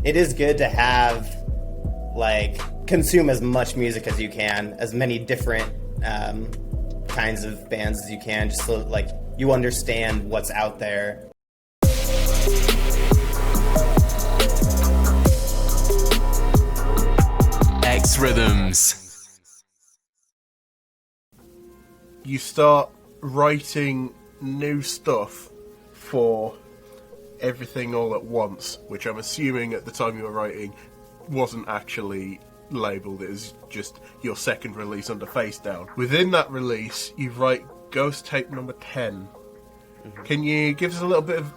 it is good to have, like, consume as much music as you can, as many different kinds of bands as you can, just so, like, you understand what's out there. xRhythms. You start writing new stuff for everything all at once, which I'm assuming at the time you were writing wasn't actually labelled as just your second release under Face Down. Within that release, you write Ghost Tape number 10. Mm-hmm. Can you give us a little bit of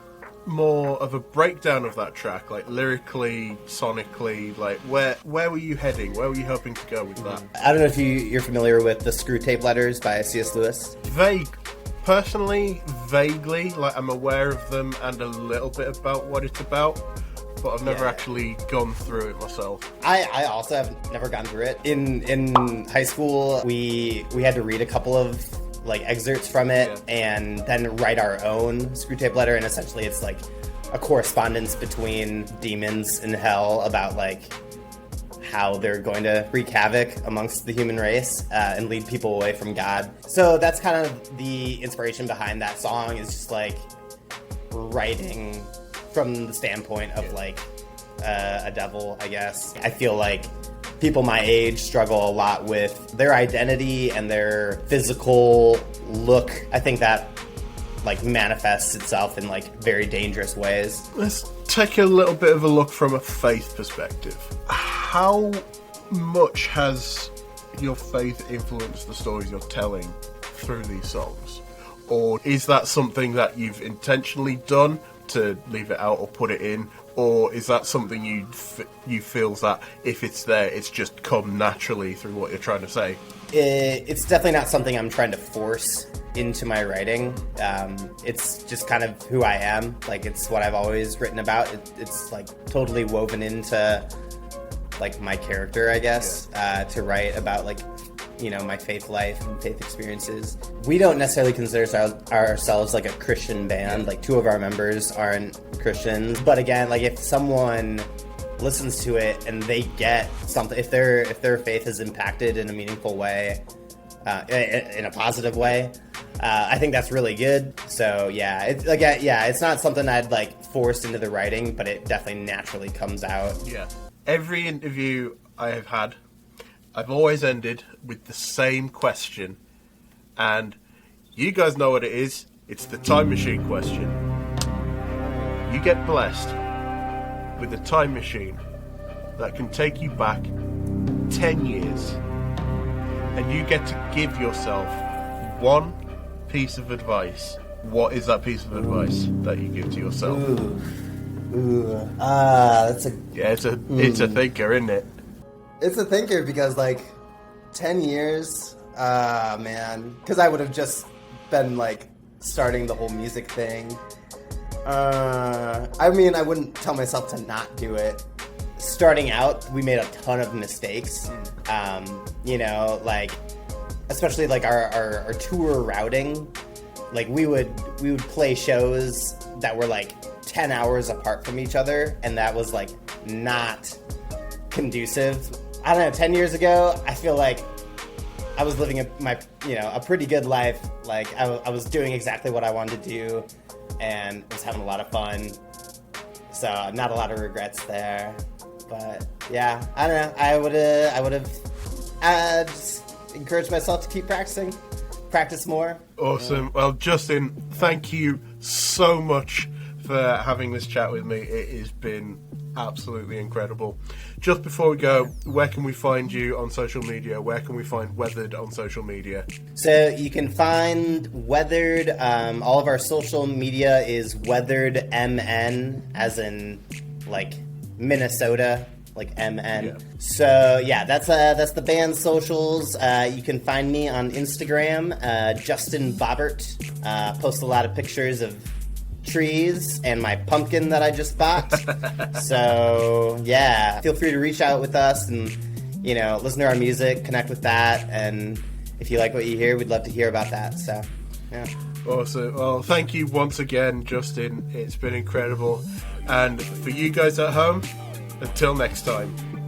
more of a breakdown of that track, like lyrically, sonically, like where were you heading? Where were you hoping to go with that? I don't know if you're familiar with the Screw Tape Letters by C.S. Lewis. Personally, vaguely, like I'm aware of them and a little bit about what it's about, but I've never actually gone through it myself. I also have never gone through it. In high school, we had to read a couple of like excerpts from it and then write our own Screw Tape Letter, and essentially it's like a correspondence between demons in hell about like how they're going to wreak havoc amongst the human race and lead people away from God. So that's kind of the inspiration behind that song, is just like writing from the standpoint of like a devil, I guess. I feel like people my age struggle a lot with their identity and their physical look. I think that like manifests itself in like very dangerous ways. Let's take a little bit of a look from a faith perspective. How much has your faith influenced the stories you're telling through these songs? Or is that something that you've intentionally done to leave it out or put it in? Or is that something you feel that if it's there, it's just come naturally through what you're trying to say? It's definitely not something I'm trying to force into my writing. It's just kind of who I am. Like, it's what I've always written about. It's like totally woven into like my character, I guess, to write about like, you know, my faith life and faith experiences. We don't necessarily consider ourselves like a Christian band. Like, two of our members aren't Christians. But again, like if someone listens to it and they get something, if their faith is impacted in a meaningful way, in a positive way, I think that's really good. So yeah, it's not something I'd like forced into the writing, but it definitely naturally comes out. Yeah. Every interview I have had, I've always ended with the same question, and you guys know what it is. It's the time machine question. You get blessed with a time machine that can take you back 10 years, and you get to give yourself one piece of advice. What is that piece of advice that you give to yourself? That's a... Yeah, it's a thinker, isn't it? It's a thinker, because like 10 years, man, because I would have just been like starting the whole music thing. I mean, I wouldn't tell myself to not do it. Starting out, we made a ton of mistakes. You know, like especially like our tour routing. Like we would play shows that were like 10 hours apart from each other, and that was like not conducive. I don't know, 10 years ago, I feel like I was living a pretty good life. Like I was doing exactly what I wanted to do and was having a lot of fun. So not a lot of regrets there. But yeah, I don't know. I would have just encouraged myself to keep practice more. Awesome. Yeah. Well, Justin, thank you so much for having this chat with me. It has been absolutely incredible. Just before we go, where can we find you on social media? Where can we find Weathered on social media? So you can find Weathered. All of our social media is Weathered MN, as in like Minnesota, like MN. Yeah. So yeah, that's the band's socials. You can find me on Instagram, Justin Bobbert. Post a lot of pictures of trees and my pumpkin that I just bought. So yeah, feel free to reach out with us and, you know, listen to our music, connect with that, and if you like what you hear, we'd love to hear about that. So yeah. Awesome. Well, thank you once again, Justin. It's been incredible. And for you guys at home, Until next time.